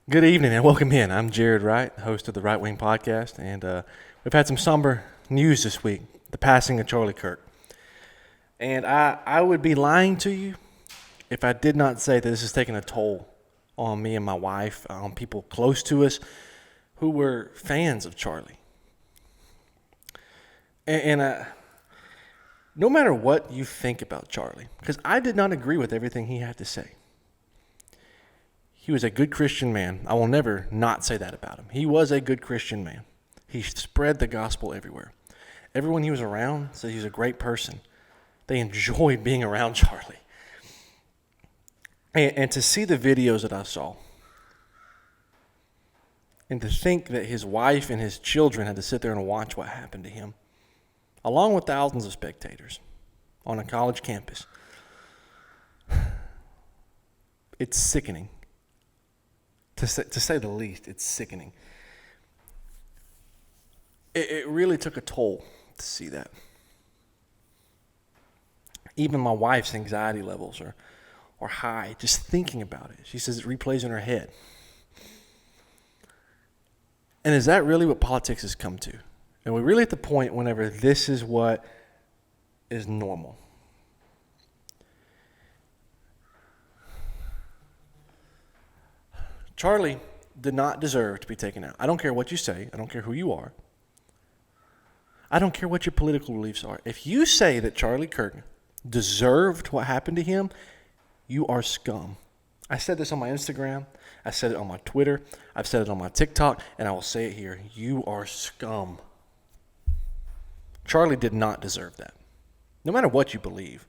Good evening and welcome in. I'm Jarrod Wright, host of the Right Wing Podcast, and we've had some somber news this week, the passing of Charlie Kirk. And I would be lying to you if I did not say that this has taken a toll on me and my wife, on people close to us who were fans of Charlie. And no matter what you think about Charlie, because I did not agree with everything he had to say. He was a good Christian man. I will never not say that about him. He was a good Christian man. He spread the gospel everywhere. Everyone he was around said he was a great person. They enjoyed being around Charlie. And to see the videos that I saw, and to think that his wife and his children had to sit there and watch what happened to him, along with thousands of spectators on a college campus, it's sickening. To say the least, it's sickening. It really took a toll to see that. Even my wife's anxiety levels are high just thinking about it. She says it replays in her head. And is that really what politics has come to? And we're really at the point whenever this is what is normal. Charlie did not deserve to be taken out. I don't care what you say. I don't care who you are. I don't care what your political beliefs are. If you say that Charlie Kirk deserved what happened to him, you are scum. I said this on my Instagram. I said it on my Twitter. I've said it on my TikTok, and I will say it here. You are scum. Charlie did not deserve that, no matter what you believe.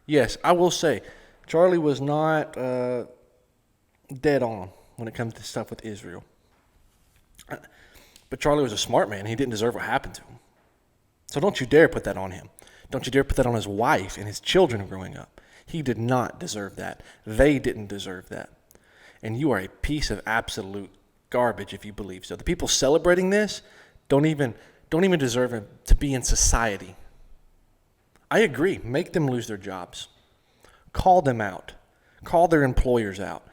Yes, I will say Charlie was not dead on when it comes to stuff with Israel. But Charlie was a smart man. He didn't deserve what happened to him. So don't you dare put that on him. Don't you dare put that on his wife and his children growing up. He did not deserve that. They didn't deserve that. And you are a piece of absolute garbage if you believe so. The people celebrating this don't even deserve to be in society. I agree. Make them lose their jobs. Call them out. Call their employers out.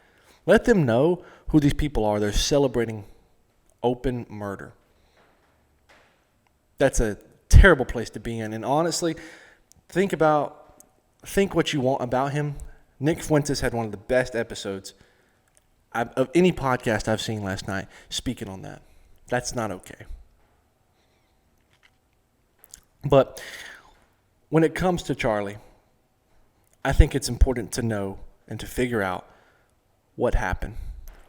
Let them know who these people are. They're celebrating open murder. That's a terrible place to be in. And honestly, think what you want about him. Nick Fuentes had one of the best episodes of any podcast I've seen last night speaking on that. That's not okay. But when it comes to Charlie, I think it's important to know and to figure out what happened.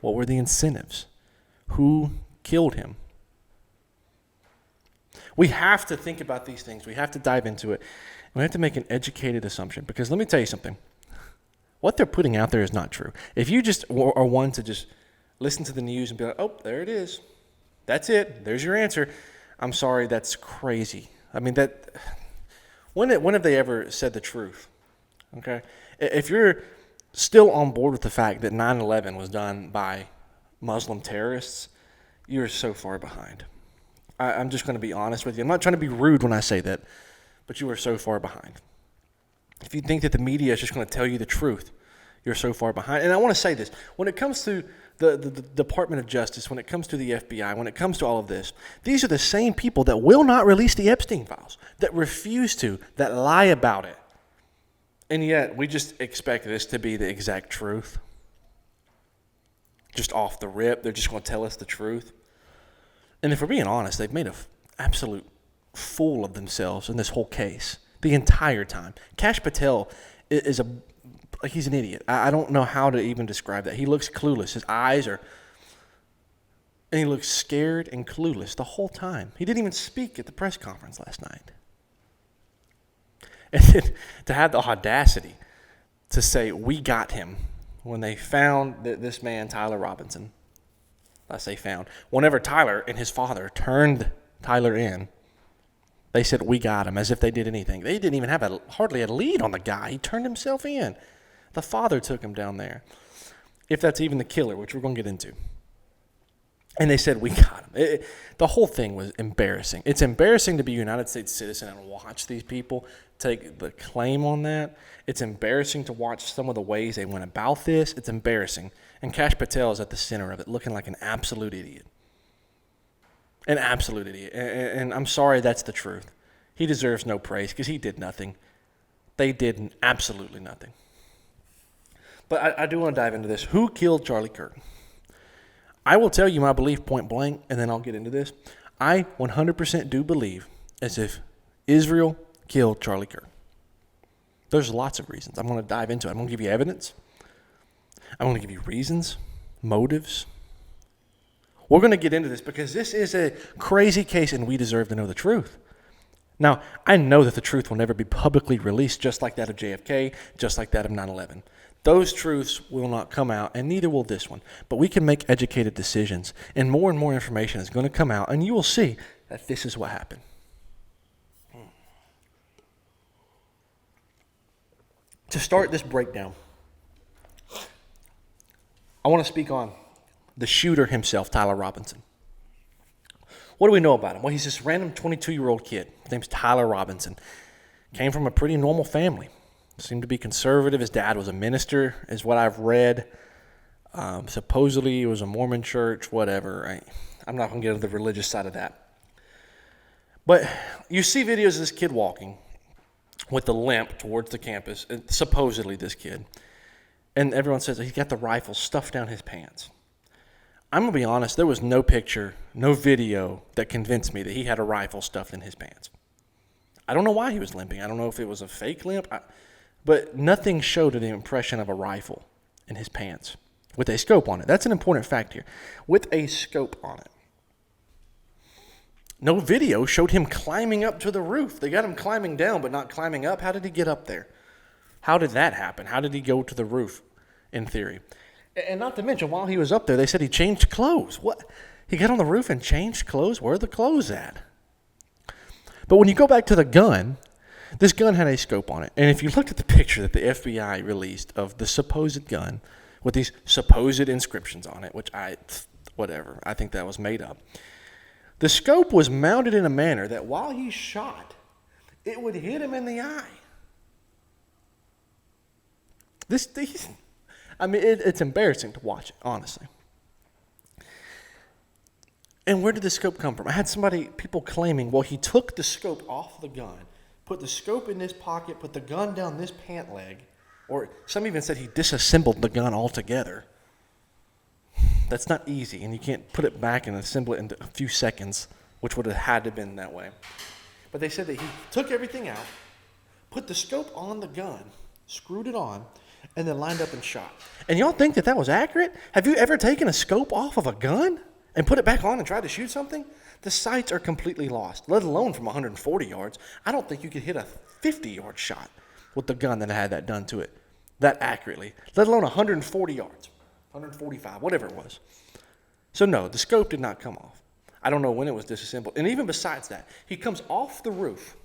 What were the incentives? Who killed him? We have to think about these things. We have to dive into it. We have to make an educated assumption, because let me tell you something. What they're putting out there is not true. If you just are one to just listen to the news and be like, oh, there it is. That's it. There's your answer. I'm sorry, that's crazy. I mean, when have they ever said the truth? Okay? If you're still on board with the fact that 9/11 was done by Muslim terrorists, you're so far behind. I'm just going to be honest with you. I'm not trying to be rude when I say that, but you are so far behind. If you think that the media is just going to tell you the truth, you're so far behind. And I want to say this. When it comes to the Department of Justice, when it comes to the FBI, when it comes to all of this, these are the same people that will not release the Epstein files, that refuse to, that lie about it. And yet, we just expect this to be the exact truth. Just off the rip, they're just going to tell us the truth. And if we're being honest, they've made an absolute fool of themselves in this whole case the entire time. Kash Patel is he's an idiot. I don't know how to even describe that. He looks clueless. His eyes are, and he looks scared and clueless the whole time. He didn't even speak at the press conference last night. And then to have the audacity to say, we got him, when they found this man, Tyler Robinson. I say found. Whenever Tyler and his father turned Tyler in, they said, we got him, as if they did anything. They didn't even have hardly a lead on the guy. He turned himself in. The father took him down there. If that's even the killer, which we're going to get into. And they said, we got him. The whole thing was embarrassing. It's embarrassing to be a United States citizen and watch these people take the claim on that. It's embarrassing to watch some of the ways they went about this. It's embarrassing. And Kash Patel is at the center of it, looking like an absolute idiot. An absolute idiot. And I'm sorry, that's the truth. He deserves no praise because he did nothing. They did absolutely nothing. But I do want to dive into this. Who killed Charlie Kirk? I will tell you my belief point blank, and then I'll get into this. I 100% do believe as if Israel killed Charlie Kirk. There's lots of reasons. I'm going to dive into it. I'm going to give you evidence. I'm going to give you reasons, motives. We're going to get into this because this is a crazy case, and we deserve to know the truth. Now, I know that the truth will never be publicly released, just like that of JFK, just like that of 9/11. Those truths will not come out, and neither will this one. But we can make educated decisions, and more information is going to come out, and you will see that this is what happened. To start this breakdown, I want to speak on the shooter himself, Tyler Robinson. What do we know about him? Well, he's this random 22-year-old kid. His name's Tyler Robinson. Came from a pretty normal family. Seemed to be conservative. His dad was a minister, is what I've read. Supposedly it was a Mormon church, whatever. I'm not going to get into the religious side of that. But you see videos of this kid walking with a limp towards the campus, supposedly this kid. And everyone says he's got the rifle stuffed down his pants. I'm going to be honest, there was no picture, no video that convinced me that he had a rifle stuffed in his pants. I don't know why he was limping. I don't know if it was a fake limp, but nothing showed the impression of a rifle in his pants with a scope on it. That's an important fact here. With a scope on it. No video showed him climbing up to the roof. They got him climbing down, but not climbing up. How did he get up there? How did that happen? How did he go to the roof, in theory? And not to mention, while he was up there, they said he changed clothes. What? He got on the roof and changed clothes? Where are the clothes at? But when you go back to the gun, this gun had a scope on it. And if you looked at the picture that the FBI released of the supposed gun with these supposed inscriptions on it, which I think that was made up. The scope was mounted in a manner that while he shot, it would hit him in the eye. It's embarrassing to watch it, honestly. And where did the scope come from? I had people claiming, well, he took the scope off the gun, put the scope in this pocket, put the gun down this pant leg, or some even said he disassembled the gun altogether. That's not easy, and you can't put it back and assemble it in a few seconds, which would have had to have been that way. But they said that he took everything out, put the scope on the gun, screwed it on, and then lined up and shot. And y'all think that was accurate? Have you ever taken a scope off of a gun and put it back on and tried to shoot something? The sights are completely lost, let alone from 140 yards. I don't think you could hit a 50-yard shot with the gun that had that done to it that accurately, let alone 140 yards, 145, whatever it was. So no, the scope did not come off. I don't know when it was disassembled. And even besides that, he comes off the roof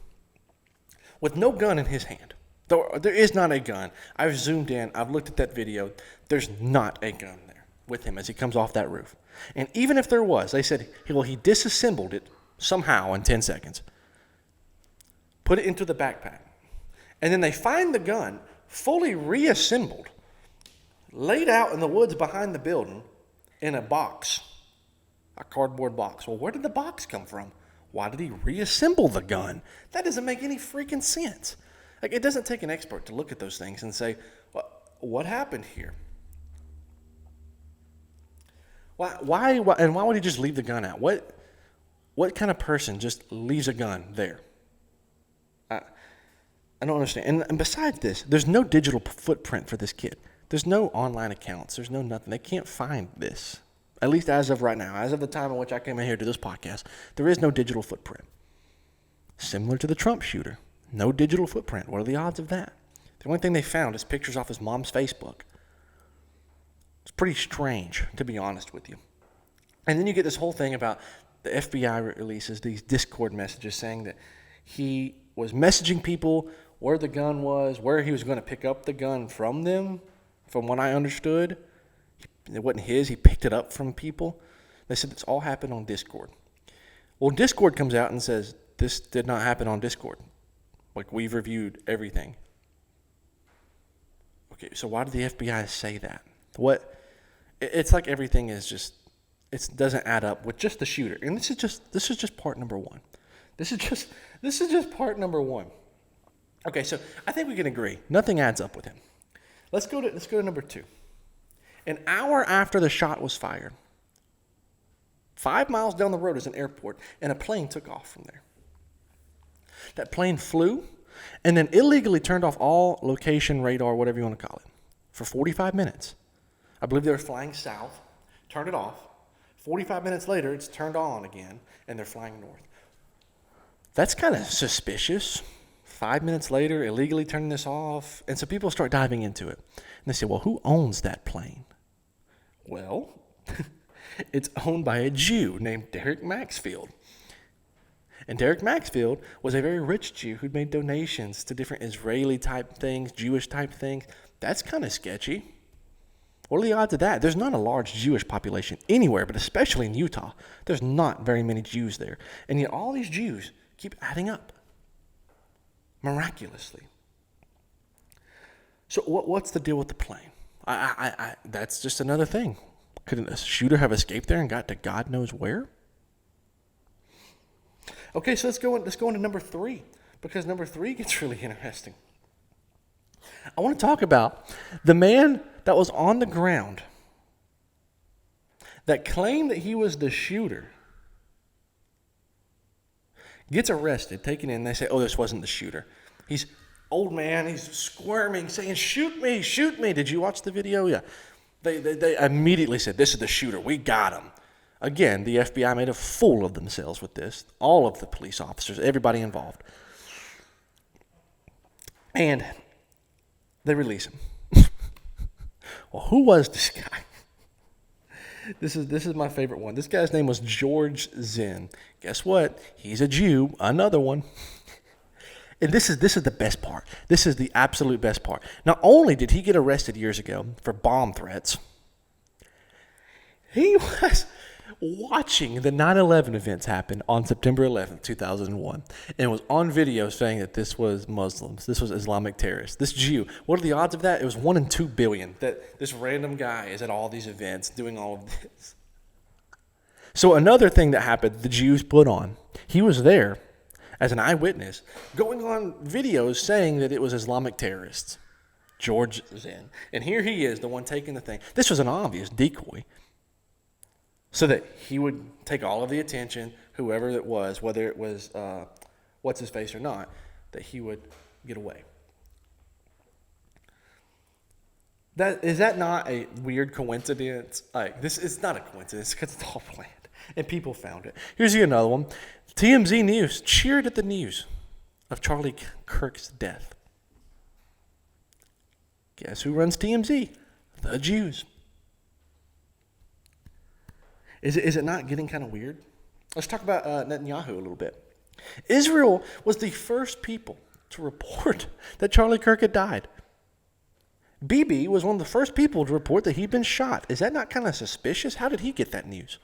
with no gun in his hand. There is not a gun. I've zoomed in. I've looked at that video. There's not a gun there with him as he comes off that roof. And even if there was, they said, he disassembled it somehow in 10 seconds, put it into the backpack. And then they find the gun fully reassembled, laid out in the woods behind the building in a box, a cardboard box. Well, where did the box come from? Why did he reassemble the gun? That doesn't make any freaking sense. Like, it doesn't take an expert to look at those things and say, what happened here? Why would he just leave the gun out? What kind of person just leaves a gun there? I don't understand. And besides this, there's no digital footprint for this kid. There's no online accounts. There's no nothing. They can't find this. At least as of right now, as of the time in which I came in here to this podcast, there is no digital footprint. Similar to the Trump shooter. No digital footprint. What are the odds of that? The only thing they found is pictures off his mom's Facebook. It's pretty strange, to be honest with you. And then you get this whole thing about the FBI releases these Discord messages saying that he was messaging people where the gun was, where he was going to pick up the gun from them, from what I understood. It wasn't his. He picked it up from people. They said this all happened on Discord. Well, Discord comes out and says this did not happen on Discord. Like, we've reviewed everything. Okay, so why did the FBI say that? It's like everything is just, it doesn't add up with just the shooter. And this is just part number one. This is just part number one. Okay, so I think we can agree. Nothing adds up with him. Let's go to number two. An hour after the shot was fired, 5 miles down the road is an airport, and a plane took off from there. That plane flew and then illegally turned off all location, radar, whatever you want to call it, for 45 minutes. I believe they were flying south, turned it off. 45 minutes later, it's turned on again, and they're flying north. That's kind of suspicious. 5 minutes later, illegally turning this off. And so people start diving into it. And they say, well, who owns that plane? Well, it's owned by a Jew named Derek Maxfield. And Derek Maxfield was a very rich Jew who'd made donations to different Israeli-type things, Jewish-type things. That's kind of sketchy. What are the odds of that? There's not a large Jewish population anywhere, but especially in Utah. There's not very many Jews there. And yet all these Jews keep adding up miraculously. So what's the deal with the plane? That's just another thing. Could a shooter have escaped there and got to God knows where? Okay, so let's go into number three, because number three gets really interesting. I want to talk about the man that was on the ground that claimed that he was the shooter. Gets arrested, taken in. They say, oh, this wasn't the shooter. He's old man. He's squirming, saying, shoot me, shoot me. Did you watch the video? Yeah. They immediately said, this is the shooter. We got him. Again, the FBI made a fool of themselves with this. All of the police officers, everybody involved. And they release him. Well, who was this guy? This is my favorite one. This guy's name was George Zinn. Guess what? He's a Jew. Another one. And this is the best part. This is the absolute best part. Not only did he get arrested years ago for bomb threats, he was watching the 9/11 events happen on September 11th, 2001, and was on video saying that this was Muslims, this was Islamic terrorists, this Jew. What are the odds of that? It was 1 in 2 billion that this random guy is at all these events doing all of this. So another thing that happened, the Jews put on, he was there as an eyewitness, going on videos saying that it was Islamic terrorists, George Zinn. And here he is, the one taking the thing. This was an obvious decoy, so that he would take all of the attention, whoever it was, whether it was what's-his-face or not, that he would get away. Is that not a weird coincidence? Like, this is not a coincidence because it's all planned, and people found it. Here's another one. TMZ News cheered at the news of Charlie Kirk's death. Guess who runs TMZ? The Jews. Is it not getting kind of weird? Let's talk about Netanyahu a little bit. Israel was the first people to report that Charlie Kirk had died. Bibi was one of the first people to report that he'd been shot. Is that not kind of suspicious? How did he get that news?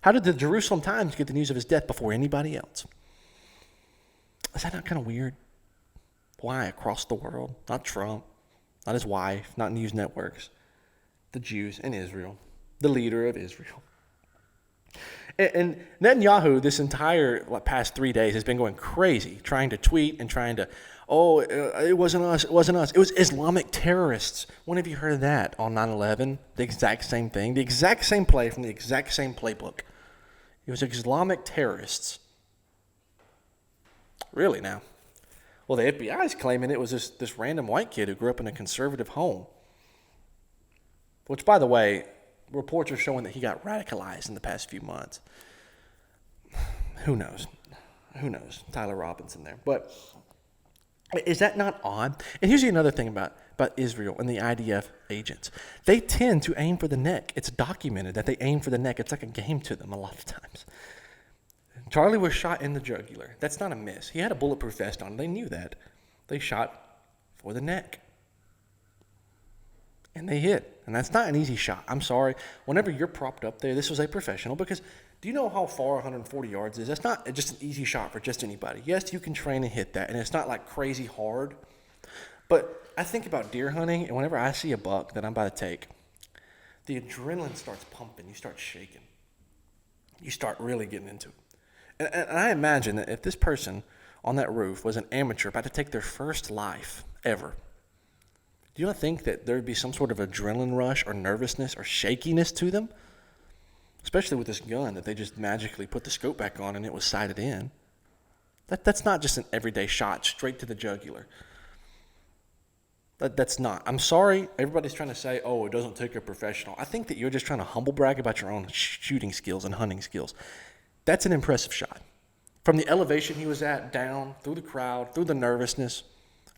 How did the Jerusalem Times get the news of his death before anybody else? Is that not kind of weird? Why across the world? Not Trump, not his wife, not news networks. The Jews in Israel, the leader of Israel. And Netanyahu, this entire past 3 days, has been going crazy, trying to tweet and trying to, it wasn't us, it wasn't us. It was Islamic terrorists. When have you heard of that on 9/11? The exact same thing, the exact same play from the exact same playbook. It was Islamic terrorists. Really now? Well, the FBI is claiming it was this random white kid who grew up in a conservative home. Which, by the way, reports are showing that he got radicalized in the past few months. Who knows? Who knows? Tyler Robinson there. But is that not odd? And here's another thing about Israel and the IDF agents. They tend to aim for the neck. It's documented that they aim for the neck. It's like a game to them a lot of times. Charlie was shot in the jugular. That's not a miss. He had a bulletproof vest on. They knew that. They shot for the neck. And they hit. And that's not an easy shot. I'm sorry. Whenever you're propped up there, this was a professional, because do you know how far 140 yards is? That's not just an easy shot for just anybody. Yes, you can train and hit that, and it's not like crazy hard. But I think about deer hunting, and whenever I see a buck that I'm about to take, the adrenaline starts pumping. You start shaking. You start really getting into it. And I imagine that if this person on that roof was an amateur about to take their first life ever, do you not think that there would be some sort of adrenaline rush or nervousness or shakiness to them? Especially with this gun that they just magically put the scope back on and it was sighted in. That's not just an everyday shot straight to the jugular. That's not. I'm sorry, everybody's trying to say, oh, it doesn't take a professional. I think that you're just trying to humble brag about your own shooting skills and hunting skills. That's an impressive shot. From the elevation he was at, down, through the crowd, through the nervousness,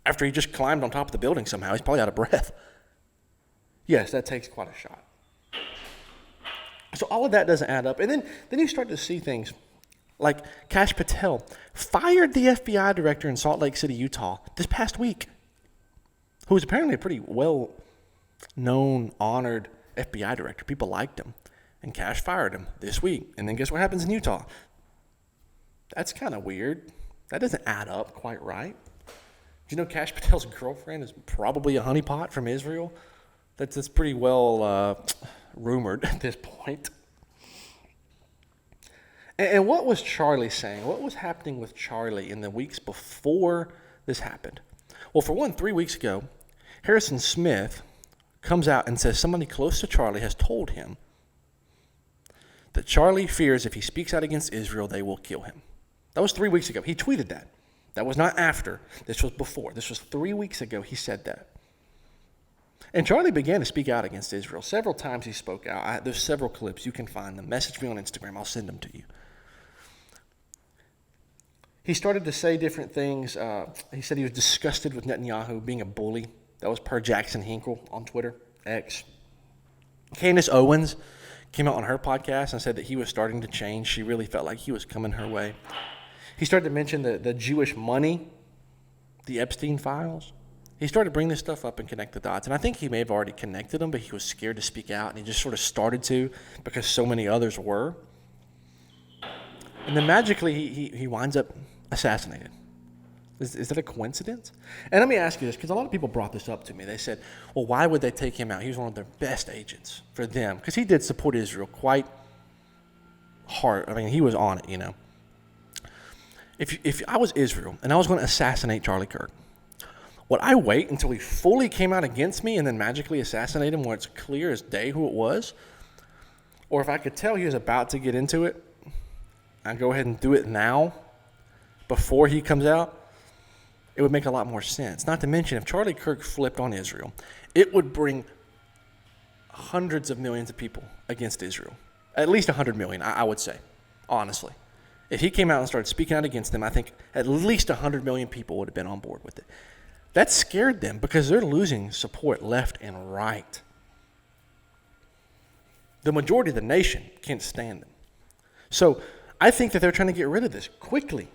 after he just climbed on top of the building somehow, he's probably out of breath. Yes, that takes quite a shot. So all of that doesn't add up. And then you start to see things like Kash Patel fired the FBI director in Salt Lake City, Utah this past week, who was apparently a pretty well-known, honored FBI director. People liked him. And Kash fired him this week. And then guess what happens in Utah? That's kind of weird. That doesn't add up quite right. Do you know Kash Patel's girlfriend is probably a honeypot from Israel? That's pretty well rumored at this point. And what was Charlie saying? What was happening with Charlie in the weeks before this happened? Well, for one, 3 weeks ago, Harrison Smith comes out and says somebody close to Charlie has told him that Charlie fears if he speaks out against Israel, they will kill him. That was 3 weeks ago. He tweeted that. That was not after. This was before. This was 3 weeks ago he said that. And Charlie began to speak out against Israel. Several times he spoke out. There's several clips. You can find them. Message me on Instagram. I'll send them to you. He started to say different things. He said he was disgusted with Netanyahu being a bully. That was per Jackson Hinkle on Twitter, X. Candace Owens came out on her podcast and said that he was starting to change. She really felt like he was coming her way. He started to mention the Jewish money, the Epstein files. He started to bring this stuff up and connect the dots. And I think he may have already connected them, but he was scared to speak out, and he just sort of started to because so many others were. And then magically he winds up assassinated. Is that a coincidence? And let me ask you this, because a lot of people brought this up to me. They said, well, why would they take him out? He was one of their best agents for them, because he did support Israel quite hard. I mean, he was on it, you know. If I was Israel and I was going to assassinate Charlie Kirk, would I wait until he fully came out against me and then magically assassinate him where it's clear as day who it was? Or if I could tell he was about to get into it, I'd go ahead and do it now before he comes out? It would make a lot more sense. Not to mention, if Charlie Kirk flipped on Israel, it would bring hundreds of millions of people against Israel. At least 100 million, I would say, honestly. If he came out and started speaking out against them, I think at least 100 million people would have been on board with it. That scared them because they're losing support left and right. The majority of the nation can't stand them. So I think that they're trying to get rid of this quickly,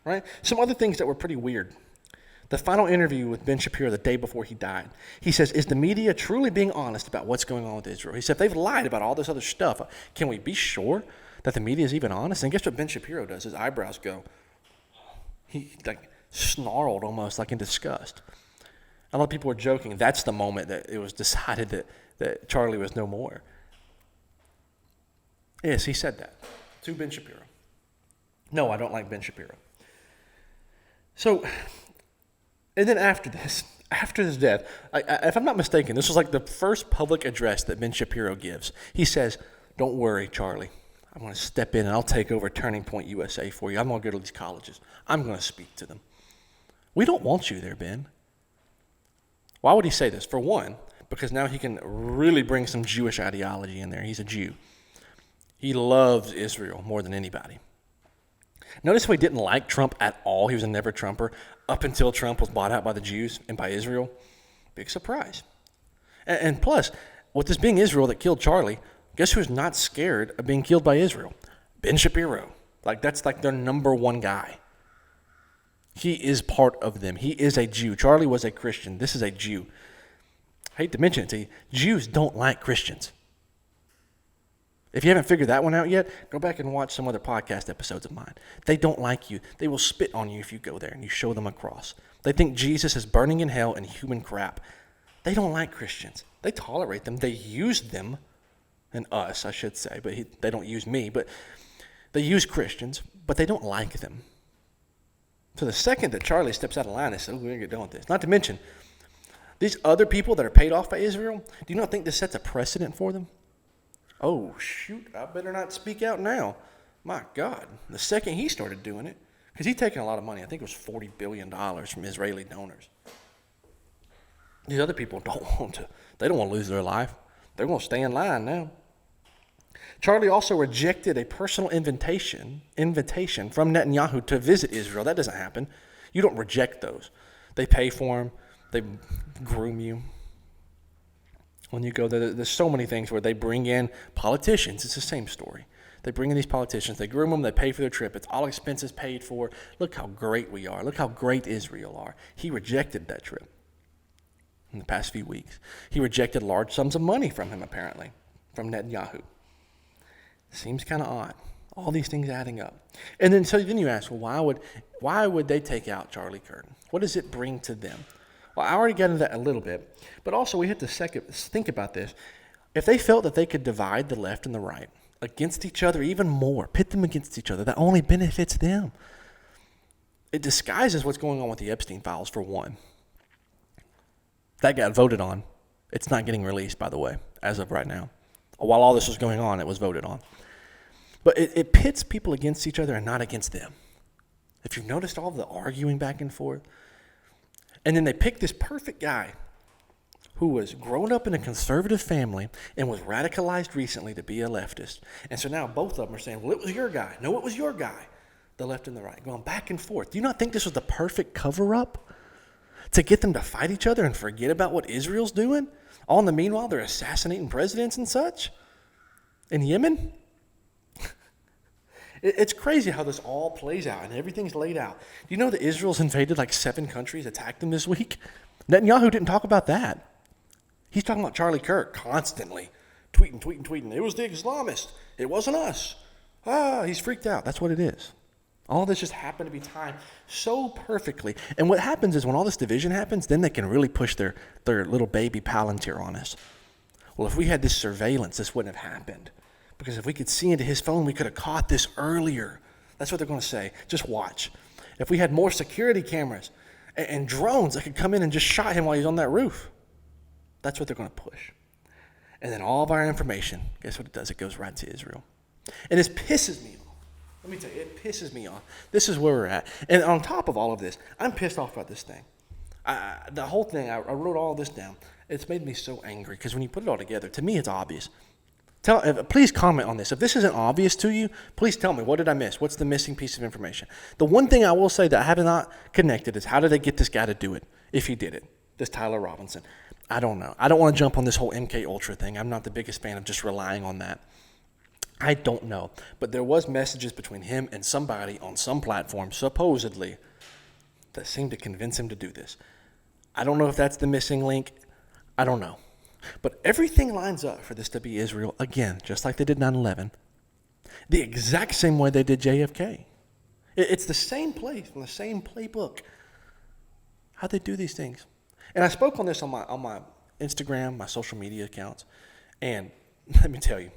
right? Some other things that were pretty weird. The final interview with Ben Shapiro the day before he died, he says, is the media truly being honest about what's going on with Israel? He said, if they've lied about all this other stuff, can we be sure that the media is even honest? And guess what Ben Shapiro does? His eyebrows go. He snarled almost like in disgust. A lot of people were joking. That's the moment that it was decided that Charlie was no more. Yes, he said that to Ben Shapiro. No, I don't like Ben Shapiro. So, and then after his death, if I'm not mistaken, this was like the first public address that Ben Shapiro gives. He says, don't worry, Charlie. I'm going to step in and I'll take over Turning Point USA for you. I'm going to go to these colleges. I'm going to speak to them. We don't want you there, Ben. Why would he say this? For one, because now he can really bring some Jewish ideology in there. He's a Jew. He loves Israel more than anybody. Notice how he didn't like Trump at all. He was a never Trumper up until Trump was bought out by the Jews and by Israel. Big surprise. And plus, with this being Israel that killed Charlie, guess who's not scared of being killed by Israel? Ben Shapiro. That's like their number one guy. He is part of them. He is a Jew. Charlie was a Christian. This is a Jew. I hate to mention it to you, Jews don't like Christians. If you haven't figured that one out yet, go back and watch some other podcast episodes of mine. They don't like you. They will spit on you if you go there and you show them a cross. They think Jesus is burning in hell and human crap. They don't like Christians. They tolerate them. They use them, and us, I should say, but they don't use me, but they use Christians, but they don't like them. So the second that Charlie steps out of line, they say, we're going to get done with this. Not to mention, these other people that are paid off by Israel, do you not think this sets a precedent for them? Oh, shoot, I better not speak out now. My God, the second he started doing it, because he's taking a lot of money. I think it was $40 billion from Israeli donors. These other people don't want to lose their life. They're going to stay in line now. Charlie also rejected a personal invitation from Netanyahu to visit Israel. That doesn't happen. You don't reject those. They pay for them. They groom you. When you go there, there's so many things where they bring in politicians. It's the same story. They bring in these politicians. They groom them. They pay for their trip. It's all expenses paid for. Look how great we are. Look how great Israel are. He rejected that trip in the past few weeks. He rejected large sums of money from him, apparently, from Netanyahu. Seems kind of odd. All these things adding up. And then you ask, well, why would they take out Charlie Kirk? What does it bring to them? Well, I already got into that a little bit, but also we have to think about this. If they felt that they could divide the left and the right against each other even more, pit them against each other, that only benefits them. It disguises what's going on with the Epstein files, for one. That got voted on. It's not getting released, by the way, as of right now. While all this was going on, it was voted on. But it pits people against each other and not against them. If you've noticed all the arguing back and forth. And then they picked this perfect guy who was grown up in a conservative family and was radicalized recently to be a leftist. And so now both of them are saying, well, it was your guy. No, it was your guy. The left and the right, going back and forth. Do you not think this was the perfect cover-up to get them to fight each other and forget about what Israel's doing? All in the meanwhile, they're assassinating presidents and such in Yemen. It's crazy how this all plays out and everything's laid out. Do you know that Israel's invaded like 7 countries, attacked them this week? Netanyahu didn't talk about that. He's talking about Charlie Kirk constantly. Tweeting. It was the Islamists. It wasn't us. He's freaked out. That's what it is. All this just happened to be timed so perfectly. And what happens is when all this division happens, then they can really push their little baby Palantir on us. Well, if we had this surveillance, this wouldn't have happened. Because if we could see into his phone, we could have caught this earlier. That's what they're going to say. Just watch. If we had more security cameras and drones that could come in and just shot him while he's on that roof. That's what they're going to push. And then all of our information, guess what it does? It goes right to Israel. And this pisses me off. Let me tell you, it pisses me off. This is where we're at. And on top of all of this, I'm pissed off about this thing. The whole thing, I wrote all this down. It's made me so angry because when you put it all together, to me it's obvious. Please comment on this. If this isn't obvious to you, please tell me, what did I miss? What's the missing piece of information? The one thing I will say that I have not connected is how did they get this guy to do it, if he did it, this Tyler Robinson? I don't know. I don't want to jump on this whole MK Ultra thing. I'm not the biggest fan of just relying on that. I don't know. But there was messages between him and somebody on some platform, supposedly, that seemed to convince him to do this. I don't know if that's the missing link. I don't know. But everything lines up for this to be Israel, again, just like they did 9/11, the exact same way they did JFK. It's the same place, from the same playbook. How'd they do these things? And I spoke on this on my Instagram, my social media accounts, and let me tell you,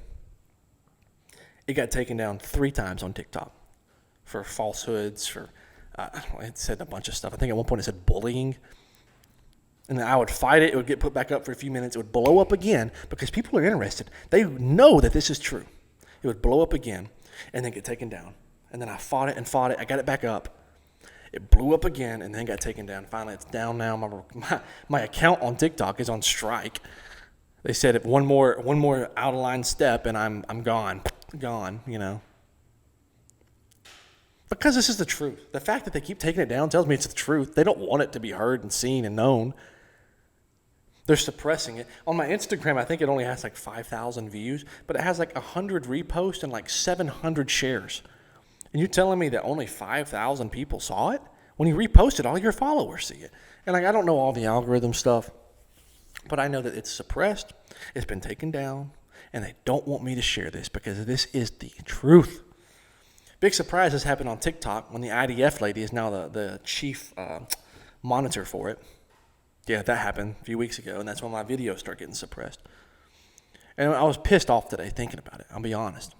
it got taken down 3 times on TikTok for falsehoods, for, it said a bunch of stuff. I think at one point it said bullying. And then I would fight it. It would get put back up for a few minutes. It would blow up again because people are interested. They know that this is true. It would blow up again and then get taken down. And then I fought it. I got it back up. It blew up again and then got taken down. Finally, it's down now. My account on TikTok is on strike. They said if one more out of line step and I'm gone, you know. Because this is the truth. The fact that they keep taking it down tells me it's the truth. They don't want it to be heard and seen and known. They're suppressing it. On my Instagram, I think it only has like 5,000 views, but it has like 100 reposts and like 700 shares. And you're telling me that only 5,000 people saw it? When you repost it, all your followers see it. And like I don't know all the algorithm stuff, But I know that it's suppressed, it's been taken down, and they don't want me to share this because this is the truth. Big surprise has happened on TikTok when the IDF lady is now the chief monitor for it. Yeah, that happened a few weeks ago, and that's when my videos start getting suppressed. And I was pissed off today thinking about it, I'll be honest.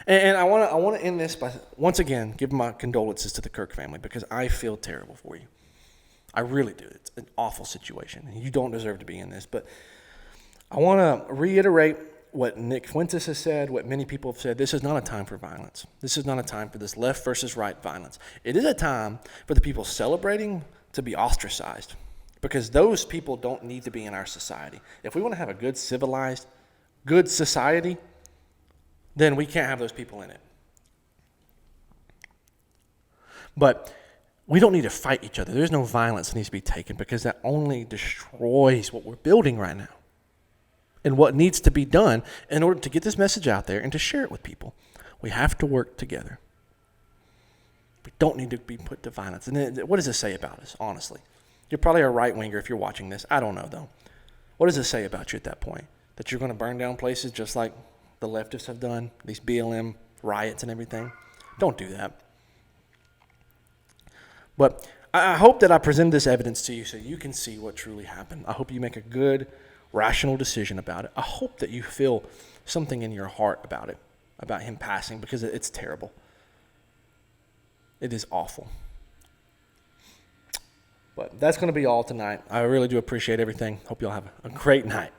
And I want to end this by, once again, giving my condolences to the Kirk family because I feel terrible for you. I really do. It's an awful situation. You don't deserve to be in this. But I want to reiterate what Nick Fuentes has said, what many people have said. This is not a time for violence. This is not a time for this left versus right violence. It is a time for the people celebrating to be ostracized because those people don't need to be in our society. If we want to have a good, civilized, good society, then we can't have those people in it. But we don't need to fight each other. There's no violence that needs to be taken because that only destroys what we're building right now and what needs to be done in order to get this message out there and to share it with people. We have to work together. We don't need to be put to violence. And then, what does it say about us, honestly? You're probably a right-winger if you're watching this. I don't know, though. What does it say about you at that point? That you're going to burn down places just like the leftists have done, these BLM riots and everything? Don't do that. But I hope that I present this evidence to you so you can see what truly happened. I hope you make a good, rational decision about it. I hope that you feel something in your heart about it, about him passing, because it's terrible. It is awful. But that's going to be all tonight. I really do appreciate everything. Hope you all have a great night.